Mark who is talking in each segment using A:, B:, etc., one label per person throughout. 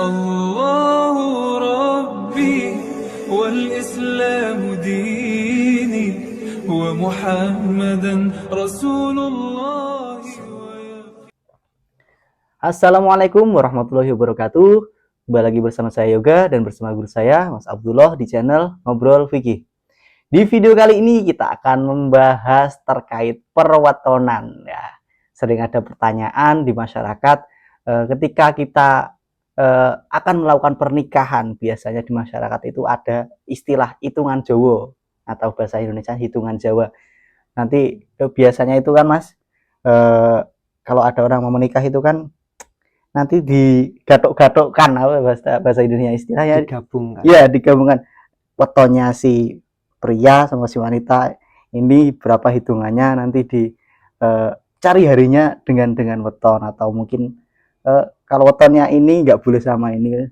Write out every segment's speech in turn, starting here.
A: الله ربي والإسلام ديني ومحمدا رسول الله.
B: Assalamualaikum warahmatullahi wabarakatuh. Kembali lagi bersama saya Yoga dan bersama guru saya Mas Abdullah di channel Ngobrol Fikih. Di video kali ini kita akan membahas terkait perwetonan. Ya, sering ada pertanyaan di masyarakat ketika kita akan melakukan pernikahan. Biasanya di masyarakat itu ada istilah hitungan Jawa atau bahasa Indonesia hitungan Jawa. Nanti biasanya itu kan Mas, kalau ada orang mau menikah itu kan nanti digatok-gatokkan, apa bahasa Indonesia istilahnya,
C: digabungkan.
B: Ya, digabungkan wetonya si pria sama si wanita ini berapa hitungannya, nanti cari harinya dengan weton, atau mungkin kalau wetonnya ini nggak boleh sama ini.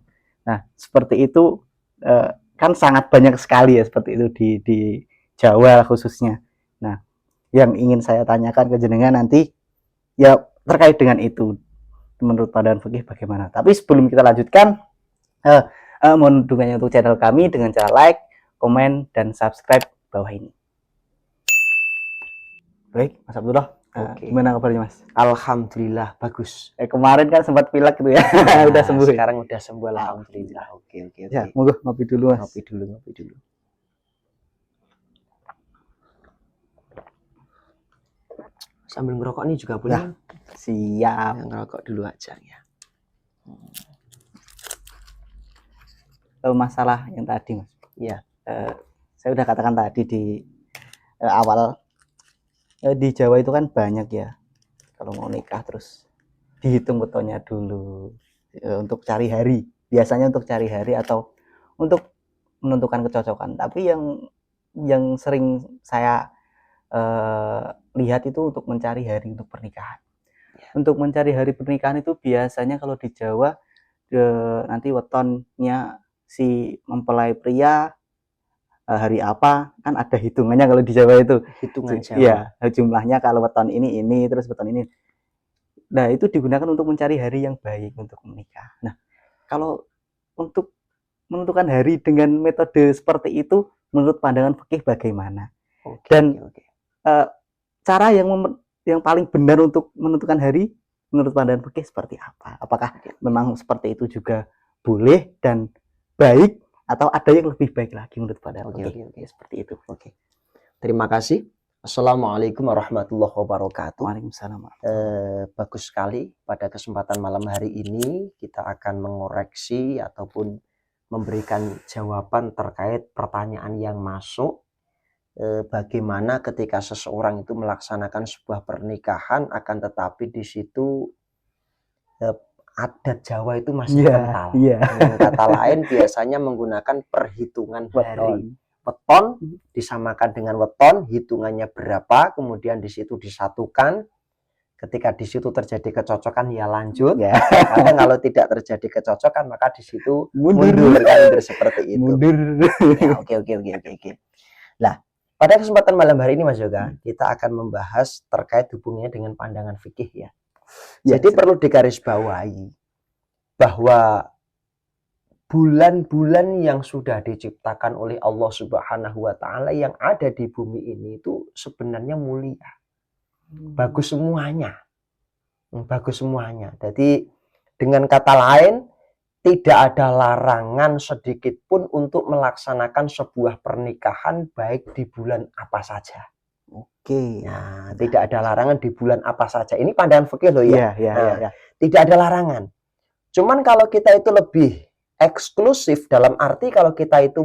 B: Nah, seperti itu kan sangat banyak sekali ya seperti itu di Jawa khususnya. Nah, yang ingin saya tanyakan ke jenengan nanti ya terkait dengan itu, menurut pandangan fikih bagaimana. Tapi sebelum kita lanjutkan, mohon dukungannya untuk channel kami dengan cara like, komen, dan subscribe bawah ini. Baik, Mas Abdullah, gimana kabarnya Mas?
C: Alhamdulillah bagus.
B: Kemarin kan sempat pilek gitu ya.
C: Nah,
B: udah sembuh.
C: Sekarang udah sembuh, alhamdulillah. Oke.
B: Ya, monggo ngopi dulu Mas.
C: Ngopi dulu. Sambil ngerokok nih juga boleh.
B: Ya, siap.
C: Yang ngerokok dulu aja ya.
B: Masalah yang tadi Mas.
C: Iya.
B: Saya udah katakan tadi di awal, di Jawa itu kan banyak ya, kalau mau nikah terus dihitung wetonnya dulu untuk cari hari. Biasanya untuk cari hari atau untuk menentukan kecocokan. Tapi yang sering saya lihat itu untuk mencari hari untuk pernikahan. Untuk mencari hari pernikahan itu biasanya kalau di Jawa nanti wetonnya si mempelai pria hari apa, kan ada hitungannya kalau di Jawa itu.
C: Hitungan Jawa.
B: Iya, jumlahnya kalau weton ini terus weton ini. Nah, itu digunakan untuk mencari hari yang baik untuk menikah. Nah, kalau untuk menentukan hari dengan metode seperti itu, menurut pandangan fikih bagaimana? Dan cara yang paling benar untuk menentukan hari menurut pandangan fikih seperti apa? Apakah memang seperti itu juga boleh dan baik, atau ada yang lebih baik lagi menurut pandangan fikih? Seperti itu.
C: Terima kasih. Assalamualaikum warahmatullahi wabarakatuh.
B: Waalaikumsalam.
C: Bagus sekali. Pada kesempatan malam hari ini kita akan mengoreksi ataupun memberikan jawaban terkait pertanyaan yang masuk. Bagaimana ketika seseorang itu melaksanakan sebuah pernikahan, akan tetapi di situ adat Jawa itu masih kental. Dengan kata lain biasanya menggunakan perhitungan hari. Weton disamakan dengan weton, hitungannya berapa, kemudian di situ disatukan. Ketika di situ terjadi kecocokan ya lanjut. Karena kalau tidak terjadi kecocokan maka di situ mundur seperti itu. Oke. Nah, pada kesempatan malam hari ini Mas Yoga, kita akan membahas terkait hubungannya dengan pandangan fikih ya. Jadi perlu digarisbawahi bahwa bulan-bulan yang sudah diciptakan oleh Allah Subhanahu wa Ta'ala yang ada di bumi ini itu sebenarnya mulia. Bagus semuanya. Jadi dengan kata lain, tidak ada larangan sedikit pun untuk melaksanakan sebuah pernikahan baik di bulan apa saja. Nah, tidak ada larangan di bulan apa saja. Ini pandangan fikih loh ya. Tidak ada larangan. Cuman kalau kita itu lebih eksklusif, dalam arti kalau kita itu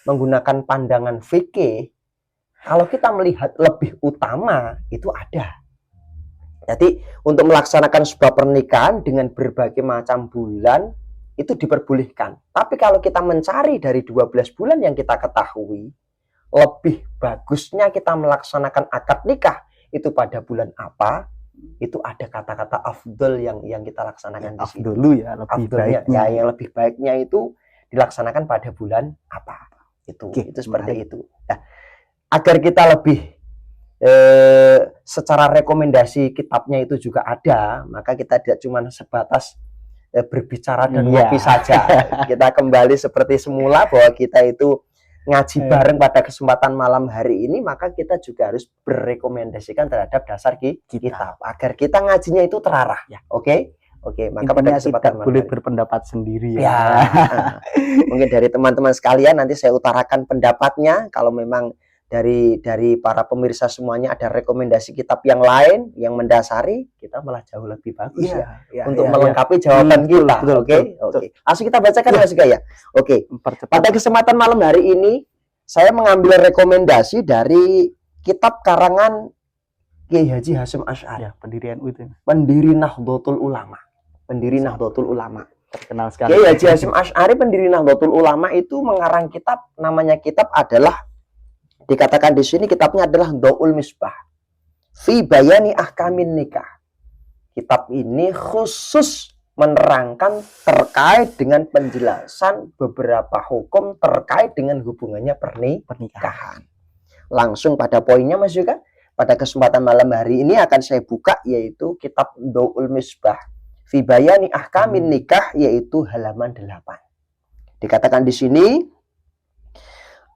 C: menggunakan pandangan fikih, kalau kita melihat lebih utama itu ada. Jadi untuk melaksanakan sebuah pernikahan dengan berbagai macam bulan itu diperbolehkan. Tapi kalau kita mencari dari 12 bulan yang kita ketahui, lebih bagusnya kita melaksanakan akad nikah itu pada bulan apa? Itu ada kata-kata afdol yang kita laksanakan di situ. Yang lebih baiknya itu dilaksanakan pada bulan apa? Itu seperti itu. Nah, agar kita lebih secara rekomendasi kitabnya itu juga ada, maka kita tidak cuma sebatas berbicara dan
B: Iya.
C: ngopi saja. Kita kembali seperti semula bahwa kita itu ngaji bareng pada kesempatan malam hari ini, maka kita juga harus berekomendasikan terhadap dasar kitab agar kita ngajinya itu terarah.
B: Ya.
C: Oke, maka pada
B: Intinya
C: kesempatan
B: tidak
C: malam
B: boleh
C: hari-
B: berpendapat sendiri
C: Ya, mungkin dari teman-teman sekalian nanti saya utarakan pendapatnya. Kalau memang dari para pemirsa semuanya ada rekomendasi kitab yang lain yang mendasari, kita malah jauh lebih bagus untuk melengkapi jawaban
B: Betul,
C: kita.
B: betul,
C: Oke.
B: betul.
C: Langsung kita bacakan Mas Yuga ya. Oke.
B: Mempercepat.
C: Pada kesempatan malam hari ini saya mengambil rekomendasi dari kitab karangan Kiai Haji Hasyim Asy'ari,
B: Ya, pendirian itu
C: pendiri Nahdlatul Ulama.
B: terkenal sekali.
C: Kiai Haji Hasyim Asy'ari, pendiri Nahdlatul Ulama, itu mengarang kitab, namanya kitab adalah, dikatakan di sini kitabnya adalah Dhaul Misbah fi Bayani Ahkamin Nikah. Kitab ini khusus menerangkan terkait dengan penjelasan beberapa hukum terkait dengan hubungannya pernikahan. Langsung pada poinnya Mas juga, pada kesempatan malam hari ini akan saya buka, yaitu kitab Dhaul Misbah fi Bayani Ahkamin Nikah, yaitu halaman 8. Dikatakan di sini,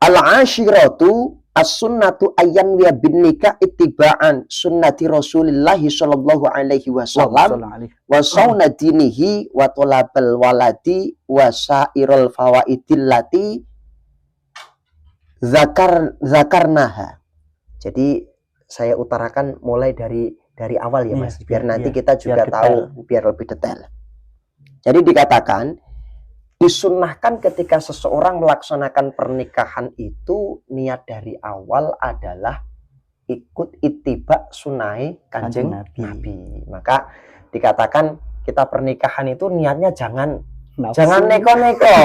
C: al-ashiratu as-sunnatu ayyan wa bin nikah ittiba'an sunnati Rasulillahi sallallahu alaihi wasallam wa sauna dinihi wa talabal waladi wa sairul fawaidil lati zakarnaha. Jadi saya utarakan mulai dari awal ya Mas, biar nanti kita juga tahu, biar lebih detail. Jadi dikatakan disunnahkan ketika seseorang melaksanakan pernikahan itu, niat dari awal adalah ikut ittiba sunnah Kanjeng Nabi. Maka dikatakan kita pernikahan itu niatnya jangan neko-neko,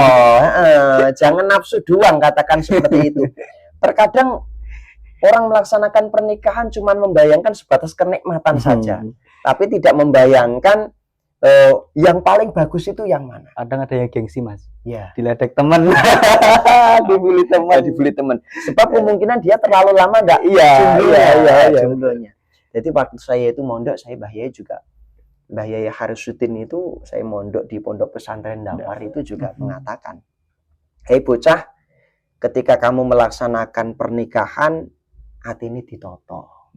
C: jangan nafsu doang, katakan seperti itu. Terkadang orang melaksanakan pernikahan cuma membayangkan sebatas kenikmatan saja, tapi tidak membayangkan yang paling bagus itu yang mana.
B: Kadang ada yang gengsi Mas,
C: Ya,
B: diledek teman.
C: dibully teman. Sebab kemungkinan dia terlalu lama enggak jomblonya. Jadi waktu saya itu mondok, saya Mbah Yaya Harisuddin itu, saya mondok di pondok pesantren Dawar itu juga mengatakan, hei bocah, ketika kamu melaksanakan pernikahan, hati ini ditoto.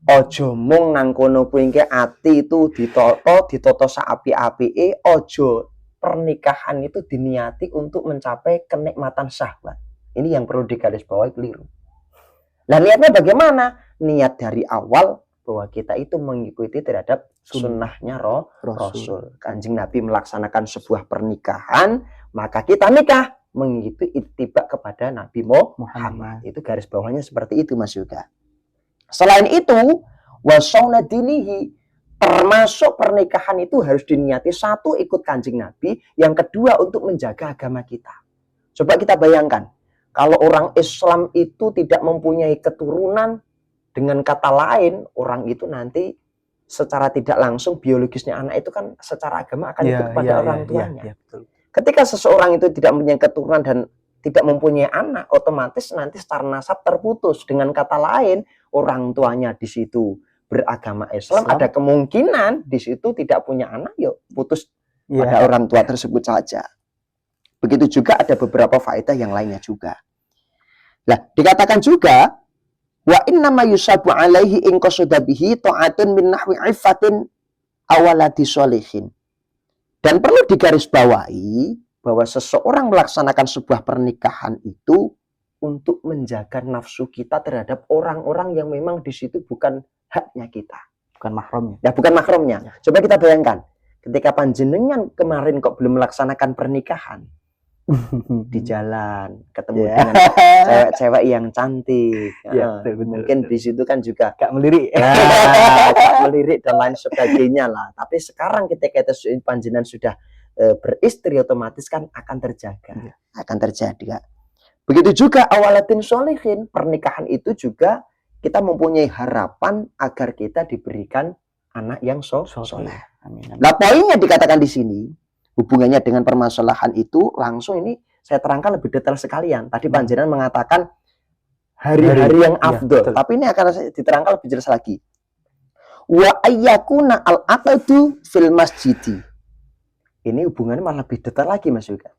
C: Ojo mung nang kono kuwi ati itu ditoto saapi-apike. Ojo pernikahan itu diniati untuk mencapai kenikmatan syahwat. Ini yang perlu digarisbawahi, keliru. Nah, niatnya bagaimana? Niat dari awal bahwa kita itu mengikuti terhadap sunnahnya Rasul. Kanjeng Nabi melaksanakan sebuah pernikahan, maka kita nikah mengikuti ittiba kepada Nabi Muhammad. Itu garis bawahnya seperti itu Mas Yuga. Selain itu, wasauna dinihi, termasuk pernikahan itu harus diniati, satu, ikut Kanjeng Nabi, yang kedua untuk menjaga agama kita. Coba kita bayangkan, kalau orang Islam itu tidak mempunyai keturunan, dengan kata lain, orang itu nanti secara tidak langsung biologisnya anak itu kan secara agama akan ikut kepada orang tuanya. Ketika seseorang itu tidak mempunyai keturunan dan tidak mempunyai anak, otomatis nanti secara nasab terputus. Dengan kata lain, orang tuanya di situ beragama Islam, ada kemungkinan di situ tidak punya anak, yuk putus pada orang tua tersebut saja. Begitu juga ada beberapa faedah yang lainnya juga. Nah, dikatakan juga, wa innama yusabu alaihi in qasada bihi ta'atun min nahwi ifatin awaladi sholihin. Dan perlu digarisbawahi bahwa seseorang melaksanakan sebuah pernikahan itu untuk menjaga nafsu kita terhadap orang-orang yang memang di situ bukan haknya kita,
B: bukan mahramnya.
C: Ya, bukan mahramnya. Coba kita bayangkan, ketika panjenengan kemarin kok belum melaksanakan pernikahan, di jalan ketemu dengan cewek-cewek yang cantik, mungkin di situ kan juga
B: gak melirik,
C: gak melirik dan lain sebagainya lah. Tapi sekarang ketika panjenengan sudah beristri, otomatis kan akan terjaga, akan terjadi. Begitu juga awalatin sholihin, pernikahan itu juga kita mempunyai harapan agar kita diberikan anak yang soleh. Nah, poinnya dikatakan di sini, hubungannya dengan permasalahan itu langsung ini saya terangkan lebih detail sekalian. Tadi panjenengan mengatakan hari-hari yang afdol, tapi ini akan diterangkan lebih jelas lagi. Wa ayyakuna al-aqdu fil masjidi. ini hubungannya malah lebih detail lagi Mas Yoga.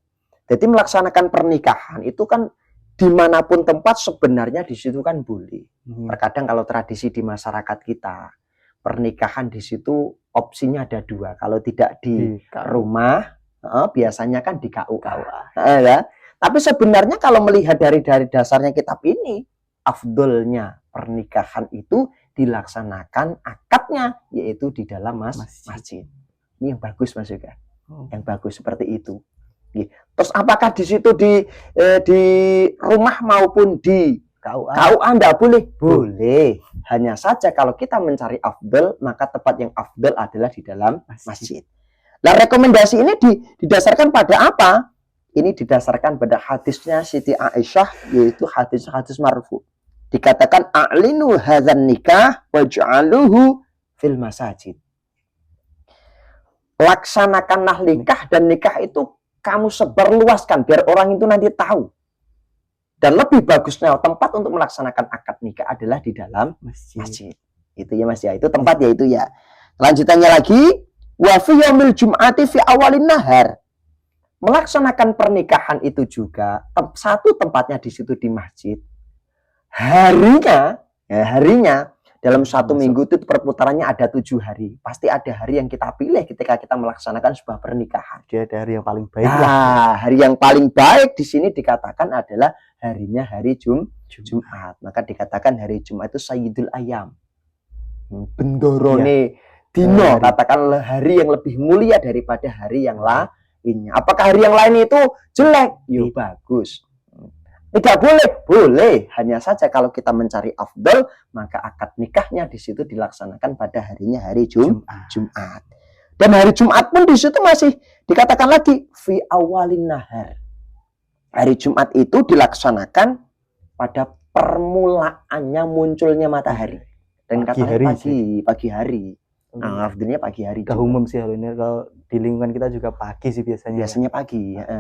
C: Jadi melaksanakan pernikahan itu kan dimanapun tempat sebenarnya di situ kan boleh. Terkadang kalau tradisi di masyarakat kita, pernikahan di situ opsinya ada dua. Kalau tidak di rumah, biasanya kan di KUA. Ya. Tapi sebenarnya kalau melihat dari dasarnya kitab ini, afdolnya pernikahan itu dilaksanakan akadnya, yaitu di dalam masjid. Ini yang bagus Mas Yoga. Yang bagus seperti itu. Terus apakah di situ di rumah maupun di KUA enggak boleh? Boleh. Hanya saja kalau kita mencari afdal, maka tempat yang afdal adalah di dalam masjid. Nah, rekomendasi ini didasarkan pada apa? Ini didasarkan pada hadisnya Siti Aisyah, yaitu hadis marfu. Dikatakan a'linu hadzan nikah waj'aluhu fil masajid. Laksanakanlah nikah, dan nikah itu kamu sebarluaskan biar orang itu nanti tahu. Dan lebih bagusnya tempat untuk melaksanakan akad nikah adalah di dalam masjid. Itu ya Mas ya, itu tempat ya itu ya. Lanjutannya lagi, wa fi yaumil jum'ati fi awalin nahar. Melaksanakan pernikahan itu juga satu tempatnya di situ di masjid. Harinya dalam satu minggu itu perputarannya ada 7 hari. Pasti ada hari yang kita pilih ketika kita melaksanakan sebuah pernikahan.
B: Dia ada hari yang paling baik.
C: Nah, hari yang paling baik di sini dikatakan adalah harinya hari Jumat. Maka dikatakan hari Jumat itu Sayyidul Ayam. Bendorone dino, katakan hari yang lebih mulia daripada hari yang lainnya. Apakah hari yang lain itu jelek? Yo bagus. Tidak boleh, boleh. Hanya saja kalau kita mencari afdal, maka akad nikahnya di situ dilaksanakan pada harinya hari Jumat. Dan hari Jumat pun di situ masih dikatakan lagi fi awalin nahar. Hari Jumat itu dilaksanakan pada permulaannya munculnya matahari. Dan katanya pagi hari. Nah, afdalnya pagi hari.
B: Gak umum sih hal ini, kalau di lingkungan kita juga pagi sih biasanya.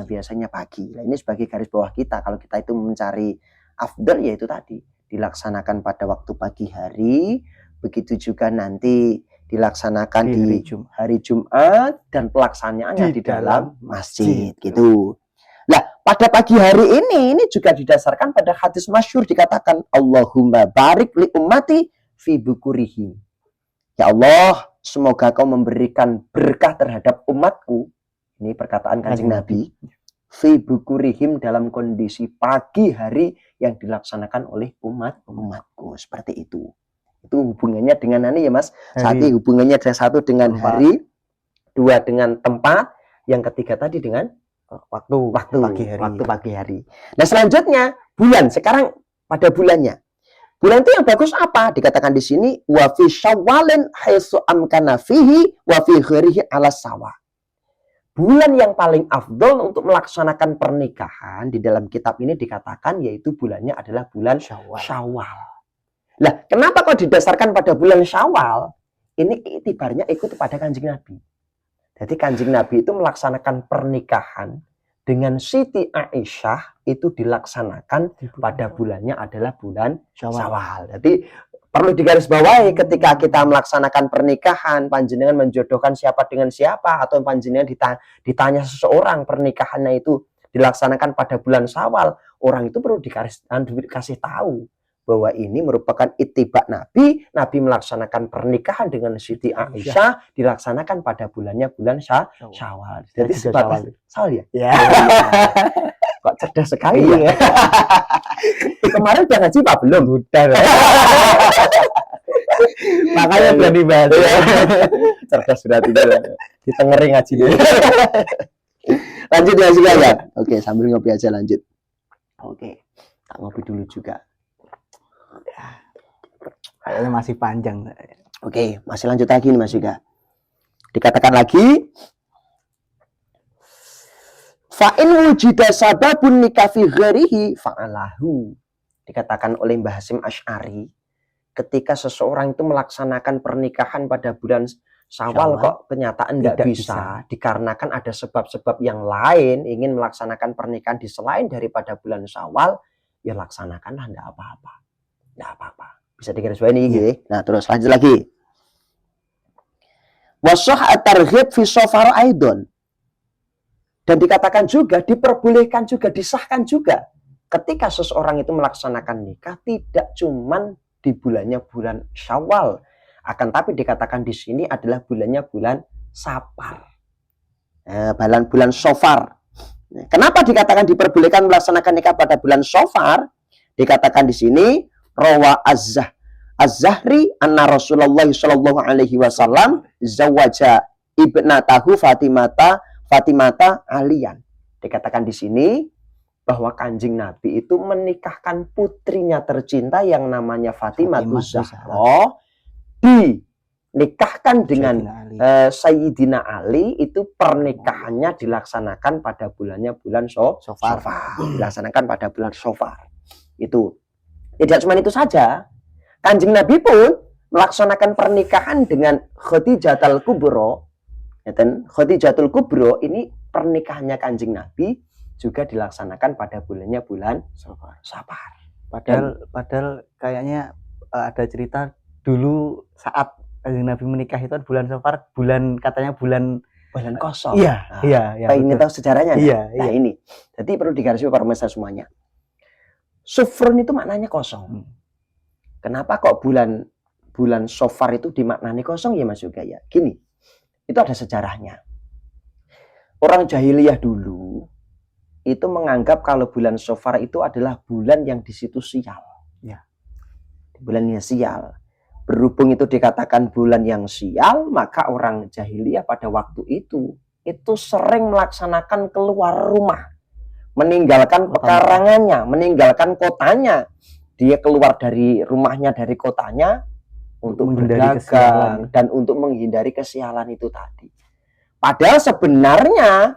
C: Biasanya pagi. Nah, ini sebagai garis bawah kita, kalau kita itu mencari afdal, yaitu tadi dilaksanakan pada waktu pagi hari, begitu juga nanti dilaksanakan di hari Jumat, dan pelaksanaannya di dalam masjid gitu. Nah, pada pagi hari ini juga didasarkan pada hadis masyhur, dikatakan Allahumma barik li ummati fi bukurihim. Ya Allah, semoga kau memberikan berkah terhadap umatku. Ini perkataan Kanjeng Nabi. Fi bukurihim, dalam kondisi pagi hari yang dilaksanakan oleh umatku. Seperti itu. Itu hubungannya dengan ini ya Mas. Satu hubungannya satu dengan hari, dua dengan tempat, yang ketiga tadi dengan waktu pagi hari. Nah, selanjutnya bulan. Sekarang pada bulannya. Bulan itu yang bagus apa? Dikatakan di sini wa fi syawalin haitsu amkana fihi wa fi ghairihi ala sawa. Bulan yang paling afdol untuk melaksanakan pernikahan di dalam kitab ini dikatakan yaitu bulannya adalah bulan Syawal. Lah, kenapa kok didasarkan pada bulan Syawal? Ini itibarnya ikut pada Kanjeng Nabi. Jadi Kanjeng Nabi itu melaksanakan pernikahan dengan Siti Aisyah itu dilaksanakan pada bulannya adalah bulan Syawal. Jadi perlu digarisbawahi ketika kita melaksanakan pernikahan, panjenengan menjodohkan siapa dengan siapa, atau panjenengan ditanya seseorang pernikahannya itu dilaksanakan pada bulan Syawal, orang itu perlu dikasih tahu bahwa ini merupakan ittiba Nabi. Nabi melaksanakan pernikahan dengan Siti Aisyah dilaksanakan pada bulannya bulan Syawal. Jadi sebatas Syawal ya. Kok cerdas sekali ya. Kemarin udah ngaji Pak belum? Udah. Makanya berani banget. Cerdas berarti ditengeri ngaji. Lanjut ya ya. Oke, sambil ngopi aja lanjut. Oke. Tak ngopi dulu juga.
B: Kayaknya masih panjang.
C: Oke, masih lanjut lagi nih Mas Yuga. Dikatakan lagi, fa in wujida sababun nikah fi ghairihi fa'alahu. Dikatakan oleh Mbah Hasyim Asy'ari, ketika seseorang itu melaksanakan pernikahan pada bulan Syawal kok kenyataan tidak bisa dikarenakan ada sebab-sebab yang lain, ingin melaksanakan pernikahan di selain daripada bulan Syawal, ya laksanakanlah, enggak apa-apa. Enggak apa-apa. Bisa digarisbawahi ini. Nah, terus lanjut lagi. Wasah at-targhib fi safar aidon. Dan dikatakan juga, diperbolehkan juga, disahkan juga ketika seseorang itu melaksanakan nikah tidak cuman di bulannya bulan Syawal, akan tapi dikatakan di sini adalah bulannya bulan Safar. Bulan Safar. Kenapa dikatakan diperbolehkan melaksanakan nikah pada bulan Safar? Dikatakan di sini rawa Az-Zahri anna Rasulullah sallallahu alaihi wasallam zawaja ibnatahu Fatimata Aliyan. Dikatakan di sini bahwa Kanjeng Nabi itu menikahkan putrinya tercinta yang namanya Fatimah Zahra, dinikahkan dengan Sayyidina Ali. Itu pernikahannya dilaksanakan pada bulannya bulan Safar. Dilaksanakan pada bulan Safar. Itu tidak cuma itu saja, Kanjeng Nabi pun melaksanakan pernikahan dengan Khadijatul Kubro. Khadijatul Kubro ini pernikahannya Kanjeng Nabi juga dilaksanakan pada bulannya bulan Safar.
B: Padahal kayaknya ada cerita dulu saat Kanjeng Nabi menikah itu bulan Safar, katanya bulan
C: kosong.
B: Iya.
C: Ini tahu sejarahnya.
B: Iya.
C: Ini. Jadi perlu digarisbawahi para pemirsa semuanya. Sufrun itu maknanya kosong. Kenapa kok bulan Safar itu dimaknani kosong ya Mas Yoga ya? Gini, itu ada sejarahnya. Orang jahiliyah dulu itu menganggap kalau bulan Safar itu adalah bulan yang di situ sial.
B: Ya.
C: Bulannya sial. Berhubung itu dikatakan bulan yang sial, maka orang jahiliyah pada waktu itu sering melaksanakan keluar rumah, meninggalkan pekarangannya, meninggalkan kotanya. Dia keluar dari rumahnya, dari kotanya untuk berdagang dan untuk menghindari kesialan itu tadi. Padahal sebenarnya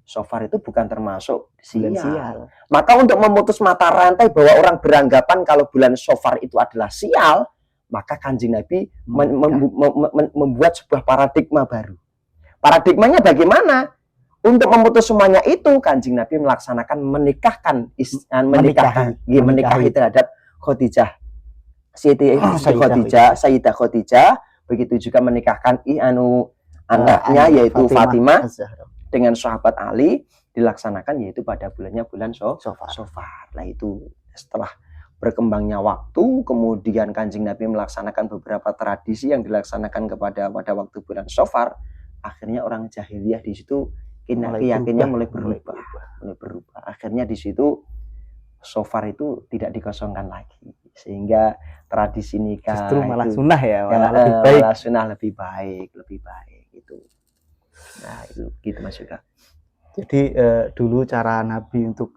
C: Safar itu bukan termasuk sial. Maka untuk memutus mata rantai bahwa orang beranggapan kalau bulan Safar itu adalah sial, maka Kanjeng Nabi membuat sebuah paradigma baru. Paradigmanya bagaimana? Untuk memutus semuanya itu, Kanjeng Nabi melaksanakan menikahi terhadap Khadijah, Sayyidah Khadijah, begitu juga menikahkan anaknya yaitu Fatimah dengan sahabat Ali, dilaksanakan yaitu pada bulannya bulan Safar. Nah itu setelah berkembangnya waktu, kemudian Kanjeng Nabi melaksanakan beberapa tradisi yang dilaksanakan pada waktu bulan Safar, akhirnya orang jahiliyah di situ keyakinannya mulai berubah. Akhirnya di situ Safar itu tidak dikosongkan lagi, sehingga tradisi nikah
B: justru malah
C: itu,
B: sunnah ya, malah
C: sunnah lebih baik itu. Nah itu gitu Mas Yoga.
B: Jadi dulu cara Nabi untuk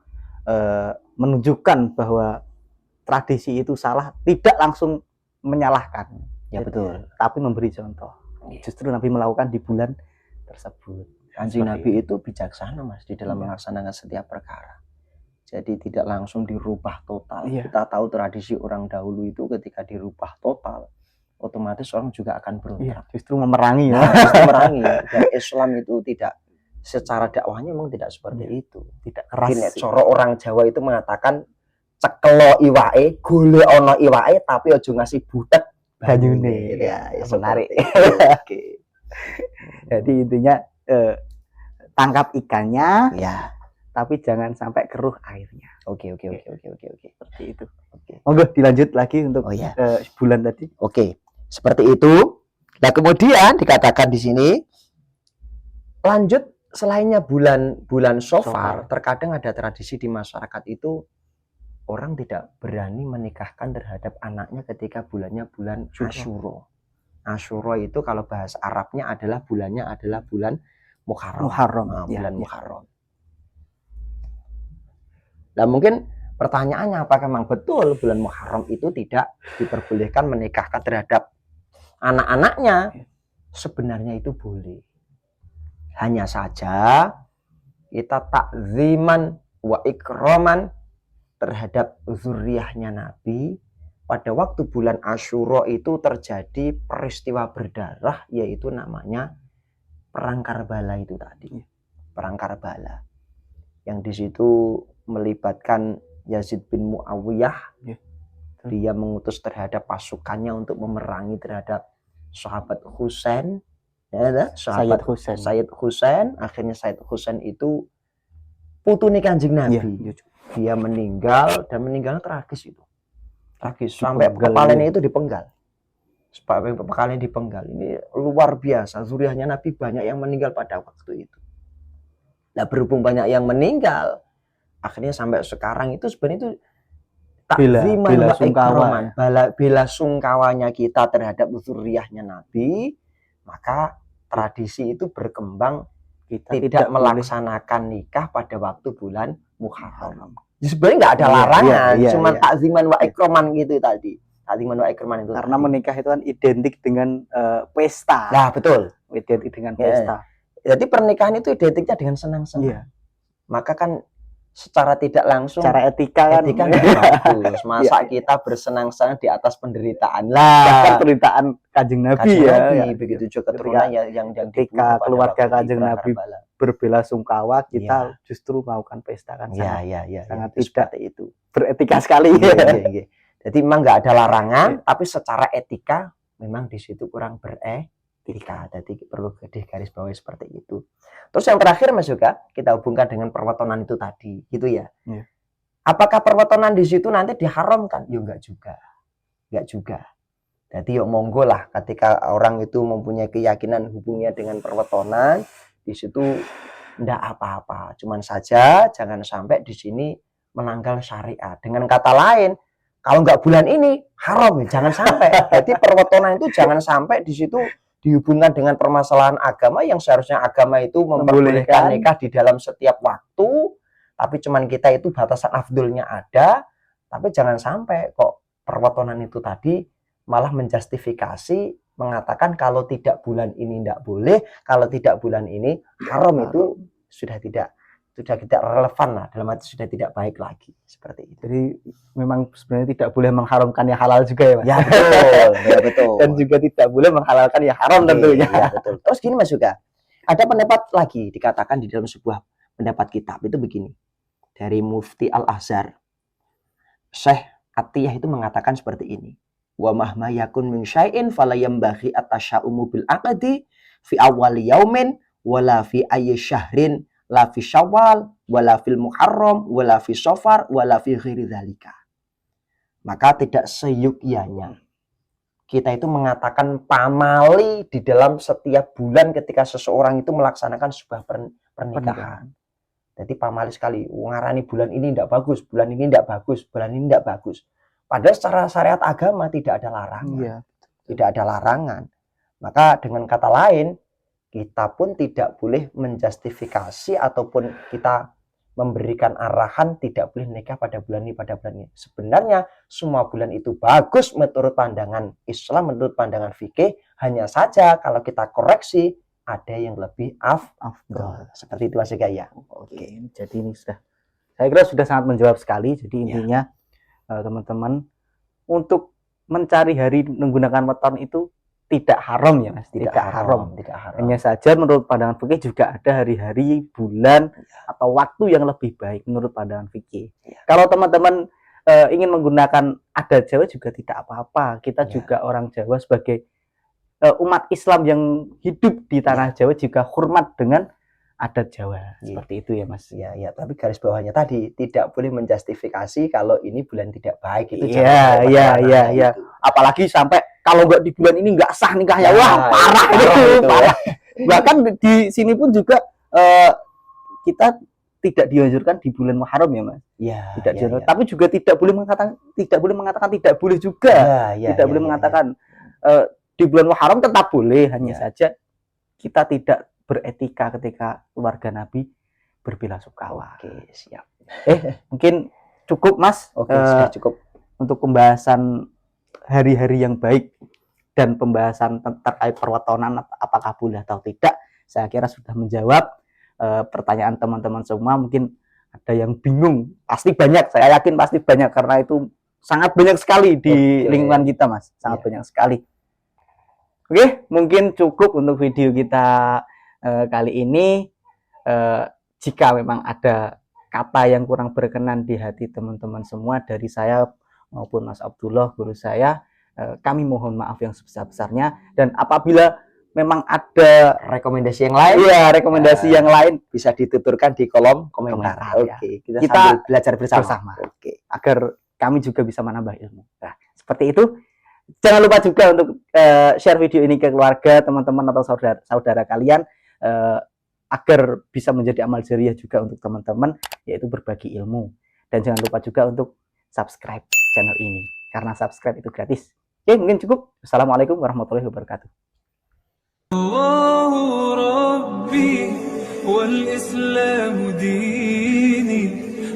B: menunjukkan bahwa tradisi itu salah, tidak langsung menyalahkan,
C: ya betul,
B: tapi memberi contoh. Justru Nabi melakukan di bulan tersebut.
C: Kanjeng Nabi itu bijaksana Mas di dalam melaksanakan setiap perkara. Jadi tidak langsung dirubah total. Kita tahu tradisi orang dahulu itu ketika dirubah total, otomatis orang juga akan berontak.
B: Justru memerangi.
C: Justru memerangi. Dan Islam itu tidak, secara dakwahnya memang tidak seperti itu. Tidak keras. Coro orang Jawa itu mengatakan cekelo iwae, gole ono iwae, tapi ojo ngasih butek
B: banyune. Ya, menarik. Oke. Jadi intinya tangkap ikannya, tapi jangan sampai keruh airnya.
C: Oke.
B: Seperti itu. Monggo dilanjut lagi untuk bulan tadi.
C: Seperti itu. Nah kemudian dikatakan di sini, lanjut selainnya bulan Safar, terkadang ada tradisi di masyarakat itu orang tidak berani menikahkan terhadap anaknya ketika bulannya bulan Asyura. Asyura itu kalau bahasa Arabnya adalah bulannya adalah bulan Muharram. Bulan Muharram. Nah mungkin pertanyaannya, apakah memang betul bulan Muharram itu tidak diperbolehkan menikahkan terhadap anak-anaknya? Sebenarnya itu boleh. Hanya saja kita takziman wa ikraman terhadap zuriyahnya Nabi. Pada waktu bulan Asyura itu terjadi peristiwa berdarah, yaitu namanya Perang Karbala itu tadi. Perang Karbala. Yang di situ melibatkan Yazid bin Muawiyah. Dia mengutus terhadap pasukannya untuk memerangi terhadap sahabat Husain. Ya,
B: Sayyid
C: sahabat
B: Husain.
C: Sayyid Husain. Akhirnya Sayyid Husain itu putune Kanjeng Nabi.
B: Iya,
C: Dia meninggal dan meninggalnya tragis itu. Tragis sampai
B: Dipenggal,
C: kepalanya
B: iya.
C: itu dipenggal. Sampai kepalanya dipenggal. Ini luar biasa. Zuriyahnya Nabi banyak yang meninggal pada waktu itu. Nah, berhubung banyak yang meninggal, akhirnya sampai sekarang itu sebenarnya itu takziman
B: bela
C: wa
B: sungkawa,
C: ikraman, bela sungkawanya kita terhadap zuriyahnya Nabi. Maka tradisi itu berkembang
B: Kita
C: tidak
B: boleh
C: melaksanakan nikah pada waktu bulan Muharram. Sebenarnya nggak ada
B: Iya,
C: larangan,
B: iya,
C: cuma
B: iya.
C: takziman wa ikraman gitu tadi. Takziman wa ikraman itu
B: karena
C: tadi.
B: menikah itu kan identik dengan pesta.
C: Nah, betul.
B: Identik dengan
C: Ya.
B: pesta.
C: Jadi pernikahan itu identiknya dengan senang-senang.
B: Iya.
C: Maka kan secara tidak langsung
B: Cara etika kan.
C: etika nggak bagus. Masa kita bersenang-senang di atas penderitaan lah.
B: Bahkan penderitaan Kanjeng Nabi
C: Kanjeng
B: ya.
C: Nabi,
B: ya.
C: begitu juga keturunan yang
B: ketika
C: dibunuh pada
B: keluarga
C: waktu di
B: Kanjeng
C: Perang
B: Nabi
C: Karbala.
B: Berbela-sungkawa, kita justru melakukan pesta kan.
C: Ya,
B: sangat
C: itu
B: tidak
C: seperti itu.
B: beretika sekali.
C: Iya. Jadi memang nggak ada larangan, tapi secara etika memang di situ kurang beretika. Jadi perlu digarisbawahi seperti itu. Terus yang terakhir Mas Yoga, kita hubungkan dengan perwetonan itu tadi, gitu ya.
B: Iya.
C: Apakah perwetonan di situ nanti diharamkan? Ya enggak juga. Jadi yuk monggo lah, ketika orang itu mempunyai keyakinan hubungnya dengan perwetonan, di situ enggak apa-apa. Cuman saja jangan sampai di sini melanggar syariat. Dengan kata lain, kalau enggak bulan ini haram, jangan sampai. Jadi perwetonan itu jangan sampai di situ dihubungkan dengan permasalahan agama yang seharusnya agama itu memperbolehkan nikah di dalam setiap waktu, tapi cuman kita itu batasan afdolnya ada, tapi jangan sampai kok perwetonan itu tadi malah menjustifikasi mengatakan kalau tidak bulan ini tidak boleh, kalau tidak bulan ini haram, itu sudah tidak relevan lah, dalam arti sudah tidak baik lagi, seperti itu.
B: Jadi memang sebenarnya tidak boleh mengharamkan yang halal juga ya Mas.
C: Ya betul.
B: Dan juga tidak boleh menghalalkan yang haram tentunya.
C: Ya betul. Terus gini Mas juga, ada pendapat lagi dikatakan di dalam sebuah pendapat kitab itu begini, dari Mufti Al-Azhar, Syekh Atiyah itu mengatakan seperti ini. Wa mahma yakun min syai'in fala yambaghi at-tasya'umu bil aqdi fi awwali yaumin wala fi ayyi syahrin la fi Syawal wala fil Muharram wala fi Safar wala fi ghairi dzalika. Maka tidak seyukianya kita itu mengatakan pamali di dalam setiap bulan ketika seseorang itu melaksanakan sebuah pernikahan. Jadi pamali sekali, ngarani bulan ini tidak bagus, bulan ini tidak bagus, bulan ini tidak bagus. Padahal secara syariat agama tidak ada larangan.
B: Iya.
C: Tidak ada larangan. Maka dengan kata lain, kita pun tidak boleh menjustifikasi ataupun kita memberikan arahan tidak boleh nikah pada bulan ini, pada bulan ini. Sebenarnya semua bulan itu bagus menurut pandangan Islam, menurut pandangan fikih. Hanya saja kalau kita koreksi, ada yang lebih afdal. Seperti itu Mas Gaya.
B: Oke, jadi ini saya kira sudah sangat menjawab sekali. Jadi intinya teman-teman, untuk mencari hari menggunakan weton itu tidak haram ya Mas, tidak haram. Hanya saja menurut pandangan fikih juga ada hari-hari, bulan atau waktu yang lebih baik menurut pandangan fikih. Kalau teman-teman ingin menggunakan adat Jawa juga tidak apa-apa. Kita juga orang Jawa sebagai umat Islam yang hidup di tanah Jawa juga hormat dengan adat Jawa. Seperti itu ya Mas.
C: Ya, tapi garis bawahnya tadi tidak boleh menjustifikasi kalau ini bulan tidak baik, itu
B: Iya. Apalagi sampai kalau nggak di bulan ini nggak sah nikahnya, wah parah itu. Parah. Bahkan di sini pun juga kita tidak dianjurkan di bulan Muharram ya Mas. Tidak dianjurkan. Tapi juga tidak boleh mengatakan tidak boleh juga. Tidak boleh mengatakan di bulan Muharram tetap boleh, hanya saja kita tidak beretika ketika keluarga Nabi berbela-sungkawa.
C: Oke, siap.
B: Mungkin cukup Mas.
C: Sudah cukup
B: untuk pembahasan hari-hari yang baik dan pembahasan terkait perwetonan apakah boleh atau tidak. Saya kira sudah menjawab pertanyaan teman-teman semua. Mungkin ada yang bingung, pasti banyak. Saya yakin pasti banyak karena itu sangat banyak sekali di lingkungan kita Mas. Sangat banyak sekali. Oke, mungkin cukup untuk video kita kali ini. Jika memang ada kata yang kurang berkenan di hati teman-teman semua dari saya maupun Mas Abdullah, guru saya, kami mohon maaf yang sebesar-besarnya. Dan apabila memang ada
C: Rekomendasi yang lain
B: rekomendasi yang lain
C: bisa dituturkan di kolom komentar.
B: Komentar, ya.
C: Oke,
B: Kita
C: kita
B: sambil
C: belajar bersama.
B: bersama.
C: Oke.
B: agar kami juga bisa menambah ilmu. Nah, seperti itu. Jangan lupa juga untuk share video ini ke keluarga, teman-teman atau saudara kalian agar bisa menjadi amal jariah juga untuk teman-teman, yaitu berbagi ilmu. Dan jangan lupa juga untuk subscribe channel ini karena subscribe itu gratis. Oke, mungkin cukup. Assalamualaikum warahmatullahi wabarakatuh.
A: الله ربي والإسلام ديني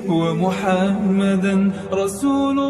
A: ومحمدا رسول الله